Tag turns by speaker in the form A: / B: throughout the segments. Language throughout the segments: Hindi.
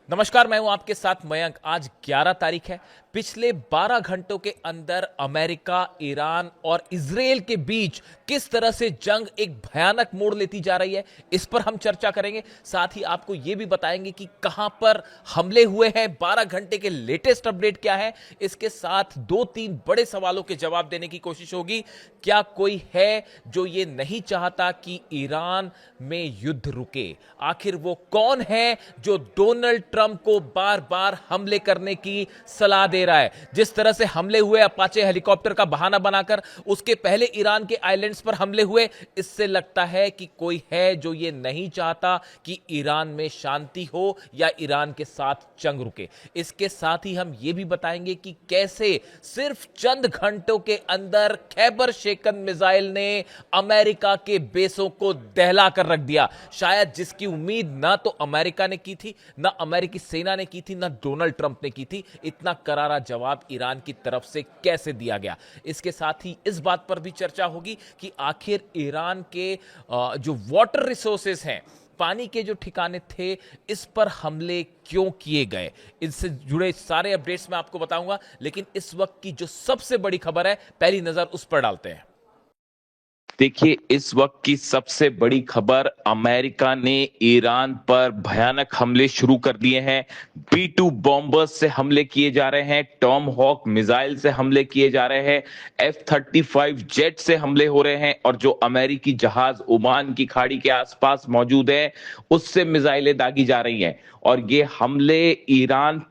A: नमस्कार, मैं हूं आपके साथ मयंक। आज 11 तारीख है। पिछले 12 घंटों के अंदर अमेरिका, ईरान और इजराइल के बीच किस तरह से जंग एक भयानक मोड़ लेती जा रही है, इस पर हम चर्चा करेंगे। साथ ही आपको यह भी बताएंगे कि कहां पर हमले हुए हैं, 12 घंटे के लेटेस्ट अपडेट क्या है। इसके साथ 2-3 बड़े सवालों के जवाब देने की कोशिश होगी। क्या कोई है जो ये नहीं चाहता कि ईरान में युद्ध रुके? आखिर वो कौन है जो डोनाल्ड ट्रंप को बार बार हमले करने की सलाह दे रहा है? जिस तरह से हमले हुए अपाचे हेलीकॉप्टर का बहाना बनाकर, उसके पहले ईरान के आइलैंड्स पर हमले हुए, इससे लगता है कि कोई है जो ये नहीं चाहता कि ईरान में शांति हो या ईरान के साथ जंग रुके। इसके साथ ही हम ये भी बताएंगे कि कैसे सिर्फ चंद घंटों के अंदर खैबर शेकन मिसाइल ने अमेरिका के बेसों को दहला कर रख दिया। शायद जिसकी उम्मीद ना तो अमेरिका ने की थी, ना अमेरिकी सेना ने की थी, ना डोनाल्ड ट्रंप ने की थी। इतना करारा जवाब ईरान की तरफ से कैसे दिया गया? इसके साथ ही इस बात पर भी चर्चा होगी कि आखिर ईरान के जो वाटर रिसोर्सेस हैं, पानी के जो ठिकाने थे, इस पर हमले क्यों किए गए, इनसे जुड़े सारे अपडेट्स मैं आपको बताऊंगा। लेकिन इस वक्त की जो सबसे बड़ी खबर है, पहली नजर उस पर डालते हैं।
B: देखिए, इस वक्त की सबसे बड़ी खबर, अमेरिका ने ईरान पर भयानक हमले शुरू कर दिए हैं। B-2 बॉम्बर्स से हमले किए जा रहे हैं, टॉम हॉक मिसाइल से हमले किए जा रहे हैं, F-35 जेट से हमले हो रहे हैं और जो अमेरिकी जहाज ओमान की खाड़ी के आसपास मौजूद है, उससे मिसाइलें दागी जा रही हैं। और ये हमले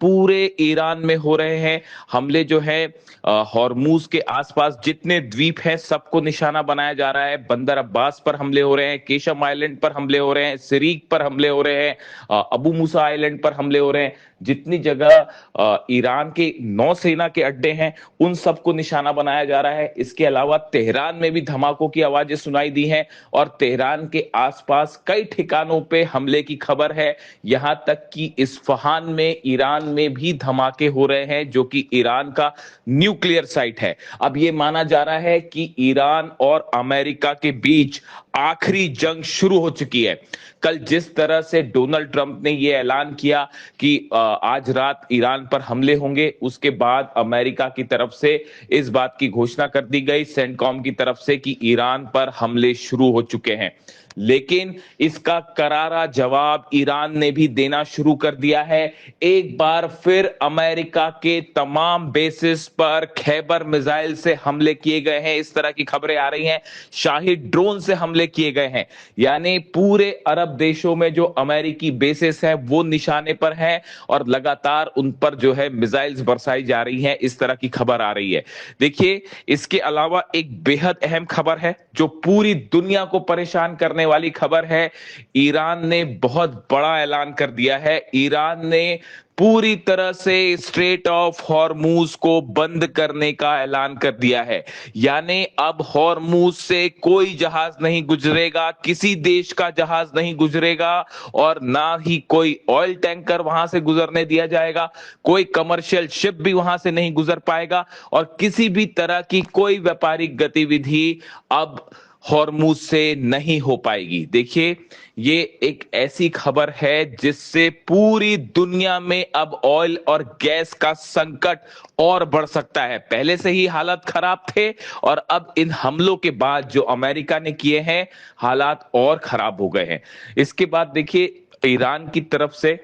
B: पूरे ईरान में हो रहे हैं। हमले जो है हॉर्मूज के आसपास जितने द्वीप हैं, सबको निशाना बनाया जा रहा है। बंदर अब्बास पर हमले हो रहे हैं, केशम आइलैंड पर हमले हो रहे हैं, सिरीक पर हमले हो रहे हैं, अबू मूसा आइलैंड पर हमले हो रहे हैं। जितनी जगह ईरान के नौसेना के अड्डे हैं, उन सबको निशाना बनाया जा रहा है। इसके अलावा तेहरान में भी धमाकों की आवाजें सुनाई दी हैं और तेहरान के आसपास कई ठिकानों पे हमले की खबर है। यहां तक कि इस्फहान में, ईरान में भी धमाके हो रहे हैं, जो कि ईरान का न्यूक्लियर साइट है। अब यह माना जा रहा है कि ईरान और अमेरिका के बीच आखिरी जंग शुरू हो चुकी है। कल जिस तरह से डोनाल्ड ट्रंप ने यह ऐलान किया कि आज रात ईरान पर हमले होंगे, उसके बाद अमेरिका की तरफ से इस बात की घोषणा कर दी गई सेंटकॉम की तरफ से कि ईरान पर हमले शुरू हो चुके हैं। लेकिन इसका करारा जवाब ईरान ने भी देना शुरू कर दिया है। एक बार फिर अमेरिका के तमाम बेसिस पर खैबर मिसाइल से हमले किए गए हैं, इस तरह की खबरें आ रही हैं। शाहिद ड्रोन से हमले किए गए हैं, यानी पूरे अरब देशों में जो अमेरिकी बेसिस है वो निशाने पर है और लगातार उन पर जो है मिसाइल्स बरसाई जा रही हैं, इस तरह की खबर आ रही है। देखिए, इसके अलावा एक बेहद अहम खबर है जो पूरी दुनिया को परेशान करने वाली खबर है। ईरान ने बहुत बड़ा ऐलान कर दिया है। ईरान ने पूरी तरह से स्ट्रेट ऑफ हॉर्मूज को बंद करने का ऐलान कर दिया है। यानी अब हॉर्मूज से कोई जहाज नहीं गुजरेगा, किसी देश का जहाज नहीं गुजरेगा और ना ही कोई ऑयल टैंकर वहां से गुजरने दिया जाएगा। कोई कमर्शियल शिप भी वहां से नहीं गुजर पाएगा और किसी भी तरह की कोई व्यापारिक गतिविधि अब हॉर्मूज से नहीं हो पाएगी। देखिए, ये एक ऐसी खबर है जिससे पूरी दुनिया में अब ऑयल और गैस का संकट और बढ़ सकता है। पहले से ही हालात खराब थे और अब इन हमलों के बाद जो अमेरिका ने किए हैं, हालात और खराब हो गए हैं। इसके बाद देखिए, ईरान की तरफ से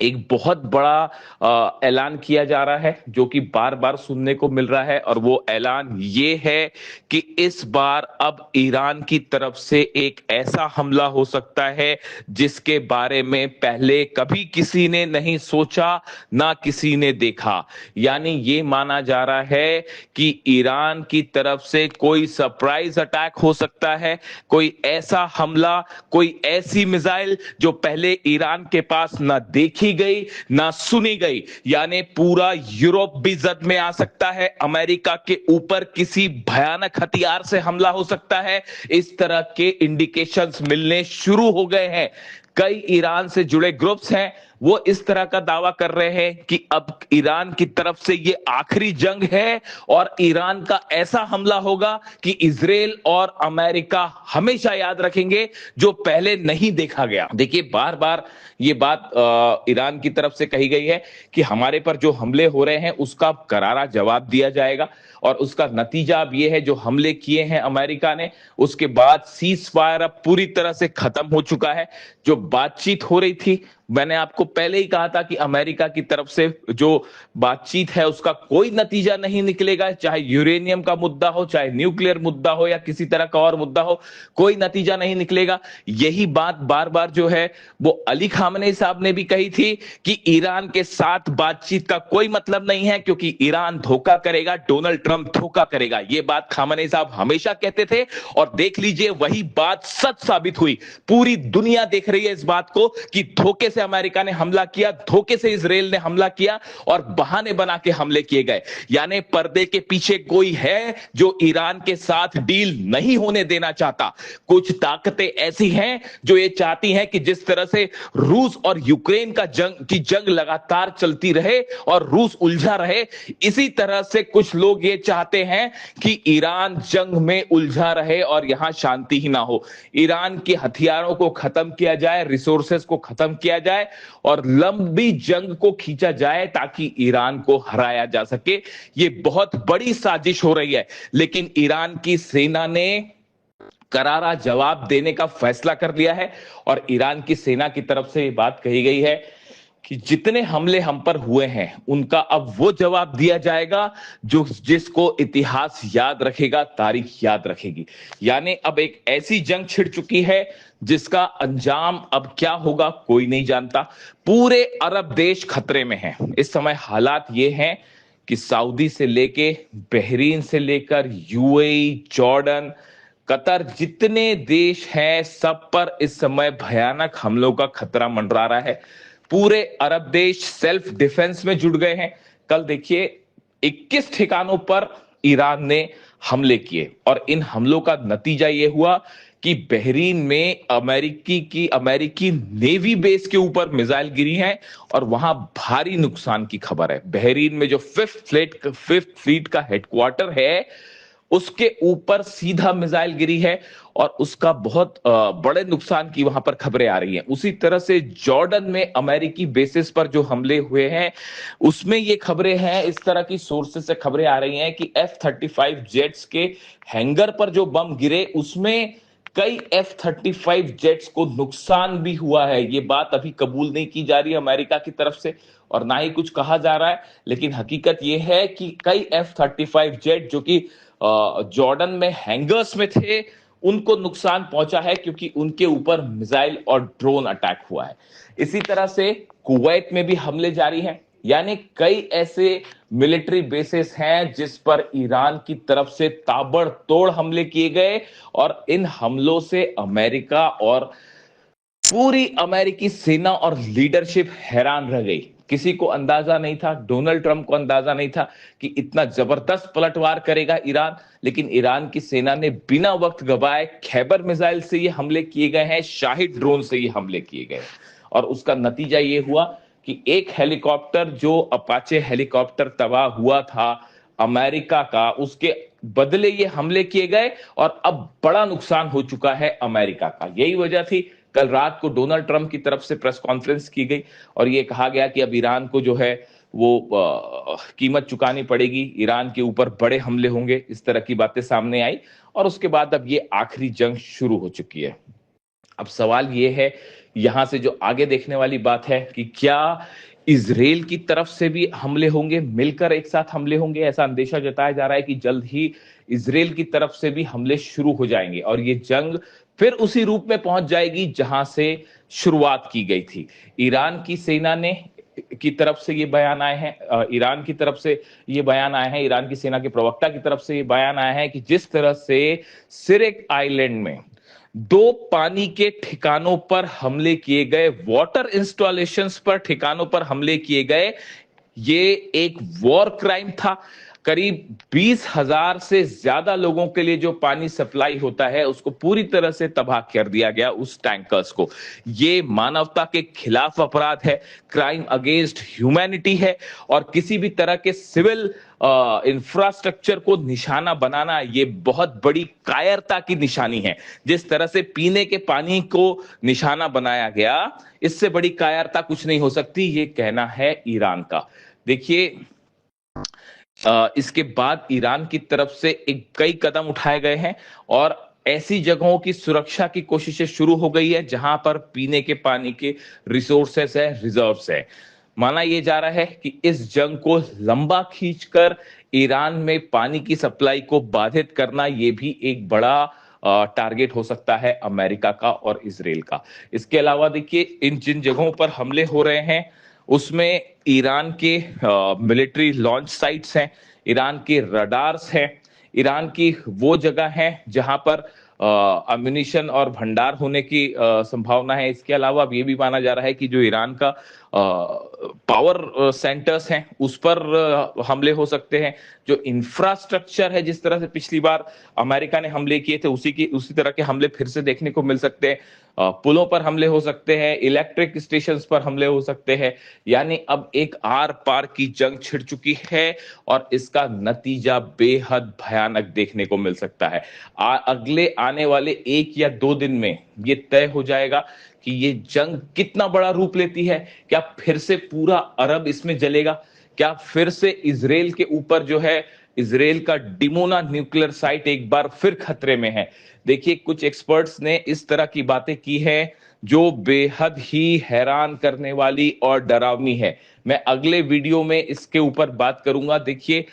B: एक बहुत बड़ा ऐलान किया जा रहा है जो कि बार बार सुनने को मिल रहा है और वो ऐलान ये है कि इस बार अब ईरान की तरफ से एक ऐसा हमला हो सकता है जिसके बारे में पहले कभी किसी ने नहीं सोचा, ना किसी ने देखा। यानी ये माना जा रहा है कि ईरान की तरफ से कोई सरप्राइज अटैक हो सकता है, कोई ऐसा हमला, कोई ऐसी मिसाइल जो पहले ईरान के पास ना देखी गई ना सुनी गई। यानी पूरा यूरोप भी जद में आ सकता है। अमेरिका के ऊपर किसी भयानक हथियार से हमला हो सकता है। इस तरह के इंडिकेशंस मिलने शुरू हो गए हैं। कई ईरान से जुड़े ग्रुप्स हैं वो इस तरह का दावा कर रहे हैं कि अब ईरान की तरफ से ये आखिरी जंग है और ईरान का ऐसा हमला होगा कि इजराइल और अमेरिका हमेशा याद रखेंगे, जो पहले नहीं देखा गया। देखिए, बार बार ये बात ईरान की तरफ से कही गई है कि हमारे पर जो हमले हो रहे हैं उसका करारा जवाब दिया जाएगा, और उसका नतीजा अब ये है, जो हमले किए हैं अमेरिका ने, उसके बाद सीज फायर अब पूरी तरह से खत्म हो चुका है। जो बातचीत हो रही थी, मैंने आपको पहले ही कहा था कि अमेरिका की तरफ से जो बातचीत है उसका कोई नतीजा नहीं निकलेगा, चाहे यूरेनियम का मुद्दा हो, चाहे न्यूक्लियर मुद्दा हो, या किसी तरह का और मुद्दा हो, कोई नतीजा नहीं निकलेगा। यही बात बार बार जो है वो अली खामनेई साहब ने भी कही थी कि ईरान के साथ बातचीत का कोई मतलब नहीं है, क्योंकि ईरान धोखा करेगा, डोनाल्ड ट्रंप धोखा करेगा। ये बात खामनेई साहब हमेशा कहते थे, और देख लीजिए वही बात सच साबित हुई। पूरी दुनिया देख रही है इस बात को कि धोखे से अमेरिका ने हमला किया, धोखे से इजराइल ने हमला किया, और बहाने बना के हमले किए गए। यानी पर्दे के पीछे कोई है जो ईरान के साथ डील नहीं होने देना चाहता। कुछ ताकतें ऐसी हैं जो ये चाहती हैं कि जिस तरह से रूस और यूक्रेन का जंग लगातार चलती रहे और रूस उलझा रहे, इसी तरह से कुछ लोग ये चाहते हैं कि ईरान जंग में उलझा रहे और यहां शांति ही ना हो। ईरान के हथियारों को खत्म किया जाए, रिसोर्सेस को खत्म किया जाए, और लंबी जंग को खींचा जाए ताकि ईरान को हराया जा सके। ये बहुत बड़ी साजिश हो रही है, लेकिन ईरान की सेना ने करारा जवाब देने का फैसला कर लिया है, और ईरान की सेना की तरफ से ये बात कही गई है कि जितने हमले हम पर हुए हैं उनका अब वो जवाब दिया जाएगा जो जिसको इतिहास याद रखेगा, तारीख याद रखेगी। यानी अब एक ऐसी जंग छिड़ चुकी है जिसका अंजाम अब क्या होगा कोई नहीं जानता। पूरे अरब देश खतरे में हैं इस समय। हालात ये हैं कि सऊदी से लेके, बहरीन से लेकर यूएई, जॉर्डन, कतर, जितने देश हैं सब पर इस समय भयानक हमलों का खतरा मंडरा रहा है। पूरे अरब देश सेल्फ डिफेंस में जुट गए हैं। कल देखिए 21 ठिकानों पर ईरान ने हमले किए, और इन हमलों का नतीजा यह हुआ कि बहरीन में अमेरिकी नेवी बेस के ऊपर मिसाइल गिरी हैं, और वहां भारी नुकसान की खबर है। बहरीन में जो फिफ्थ फ्लीट का हेडक्वार्टर है उसके ऊपर सीधा मिसाइल गिरी है, और उसका बहुत बड़े नुकसान की वहां पर खबरें आ रही हैं। उसी तरह से जॉर्डन में अमेरिकी बेसिस पर जो हमले हुए हैं उसमें ये खबरें हैं, इस तरह की सोर्सेस से खबरें आ रही हैं कि F-35 जेट्स के हैंगर पर जो बम गिरे उसमें कई F-35 जेट्स को नुकसान भी हुआ है। ये बात अभी कबूल नहीं की जा रही है अमेरिका की तरफ से, और ना ही कुछ कहा जा रहा है, लेकिन हकीकत यह है कि कई F-35 जेट जो कि जॉर्डन में हैंगर्स में थे उनको नुकसान पहुंचा है, क्योंकि उनके ऊपर मिसाइल और ड्रोन अटैक हुआ है। इसी तरह से कुवैत में भी हमले जारी हैं। यानी कई ऐसे मिलिट्री बेसेस हैं जिस पर ईरान की तरफ से ताबड़तोड़ हमले किए गए, और इन हमलों से अमेरिका और पूरी अमेरिकी सेना और लीडरशिप हैरान रह गई। किसी को अंदाजा नहीं था, डोनाल्ड ट्रंप को अंदाजा नहीं था कि इतना जबरदस्त पलटवार करेगा ईरान, लेकिन ईरान की सेना ने बिना वक्त गवाए खैबर मिसाइल से ये हमले किए गए हैं, शाहिद ड्रोन से ये हमले किए गए, और उसका नतीजा ये हुआ कि एक हेलीकॉप्टर जो अपाचे हेलीकॉप्टर तबाह हुआ था अमेरिका का, उसके बदले ये हमले किए गए, और अब बड़ा नुकसान हो चुका है अमेरिका का। यही वजह थी कल रात को डोनाल्ड ट्रंप की तरफ से प्रेस कॉन्फ्रेंस की गई, और ये कहा गया कि अब ईरान को जो है वो कीमत चुकानी पड़ेगी, ईरान के ऊपर बड़े हमले होंगे, इस तरह की बातें सामने आई, और उसके बाद अब ये आखिरी जंग शुरू हो चुकी है। अब सवाल ये है, यहां से जो आगे देखने वाली बात है कि क्या इजराइल की तरफ से भी हमले होंगे, मिलकर एक साथ हमले होंगे। ऐसा अंदेशा जताया जा रहा है कि जल्द ही इजराइल की तरफ से भी हमले शुरू हो जाएंगे, और ये जंग फिर उसी रूप में पहुंच जाएगी जहां से शुरुआत की गई थी। ईरान की सेना ने की तरफ से ये बयान आए हैं, ईरान की तरफ से ये बयान आए हैं, ईरान की सेना के प्रवक्ता की तरफ से ये बयान आया है कि जिस तरह से सिरेक आइलैंड में 2 पानी के ठिकानों पर हमले किए गए, वाटर इंस्टॉलेशंस पर ठिकानों पर हमले किए गए, ये एक वॉर क्राइम था। करीब 20,000 से ज्यादा लोगों के लिए जो पानी सप्लाई होता है उसको पूरी तरह से तबाह कर दिया गया उस टैंकर्स को। ये मानवता के खिलाफ अपराध है, क्राइम अगेंस्ट ह्यूमैनिटी है और किसी भी तरह के सिविल इंफ्रास्ट्रक्चर को निशाना बनाना ये बहुत बड़ी कायरता की निशानी है। जिस तरह से पीने के पानी को निशाना बनाया गया, इससे बड़ी कायरता कुछ नहीं हो सकती, ये कहना है ईरान का। देखिए, इसके बाद ईरान की तरफ से कई कदम उठाए गए हैं और ऐसी जगहों की सुरक्षा की कोशिशें शुरू हो गई है जहां पर पीने के पानी के रिसोर्सेस है, रिजर्व्स है। माना यह जा रहा है कि इस जंग को लंबा खींचकर ईरान में पानी की सप्लाई को बाधित करना यह भी एक बड़ा टारगेट हो सकता है अमेरिका का और इजराइल का। इसके अलावा देखिए, इन जिन जगहों पर हमले हो रहे हैं उसमें ईरान के मिलिट्री लॉन्च साइट्स हैं, ईरान के रडार्स हैं, ईरान की वो जगह है जहां पर अम्युनिशन और भंडार होने की संभावना है। इसके अलावा अब ये भी माना जा रहा है कि जो ईरान का पावर सेंटर्स हैं उस पर हमले हो सकते हैं। जो इंफ्रास्ट्रक्चर है, जिस तरह से पिछली बार अमेरिका ने हमले किए थे उसी तरह के हमले फिर से देखने को मिल सकते हैं। पुलों पर हमले हो सकते हैं, इलेक्ट्रिक स्टेशंस पर हमले हो सकते हैं। यानी अब एक आर पार की जंग छिड़ चुकी है और इसका नतीजा बेहद भयानक देखने को मिल सकता है। अगले आने वाले 1 या 2 दिन में ये तय हो जाएगा कि ये जंग कितना बड़ा रूप लेती है। क्या फिर से पूरा अरब इसमें जलेगा? क्या फिर से इजराइल के ऊपर जो है, इजराइल का डिमोना न्यूक्लियर साइट एक बार फिर खतरे में है? देखिए, कुछ एक्सपर्ट्स ने इस तरह की बातें की हैं जो बेहद ही हैरान करने वाली और डरावनी है। मैं अगले वीडियो में इसके ऊपर बात करूंगा। देखिए,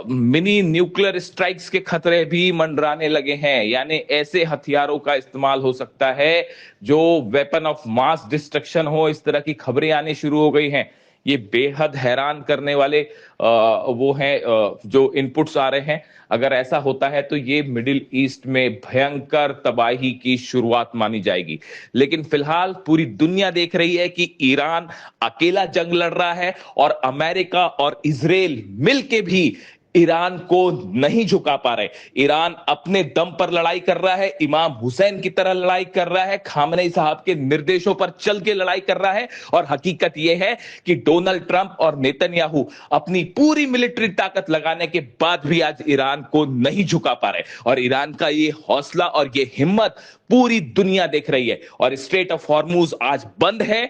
B: मिनी न्यूक्लियर स्ट्राइक्स के खतरे भी मंडराने लगे हैं, यानी ऐसे हथियारों का इस्तेमाल हो सकता है जो वेपन ऑफ मास डिस्ट्रक्शन हो। इस तरह की खबरें आने शुरू हो गई हैं। ये बेहद हैरान करने वाले वो हैं जो इनपुट्स आ रहे हैं। अगर ऐसा होता है तो ये मिडिल ईस्ट में भयंकर तबाही की शुरुआत मानी जाएगी। लेकिन फिलहाल पूरी दुनिया देख रही है कि ईरान अकेला जंग लड़ रहा है और अमेरिका और इजराइल मिलके भी ईरान को नहीं झुका पा रहे। ईरान अपने दम पर लड़ाई कर रहा है, इमाम हुसैन की तरह लड़ाई कर रहा है, खामनेई साहब के निर्देशों पर चल के लड़ाई कर रहा है। और हकीकत यह है कि डोनाल्ड ट्रंप और नेतन्याहू अपनी पूरी मिलिट्री ताकत लगाने के बाद भी आज ईरान को नहीं झुका पा रहे। और ईरान का ये हौसला और ये हिम्मत पूरी दुनिया देख रही है। और स्ट्रेट ऑफ हॉर्मुज आज बंद है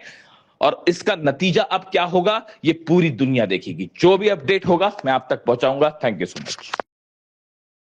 B: और इसका नतीजा अब क्या होगा ये पूरी दुनिया देखेगी। जो भी अपडेट होगा मैं आप तक पहुंचाऊंगा। Thank you so much.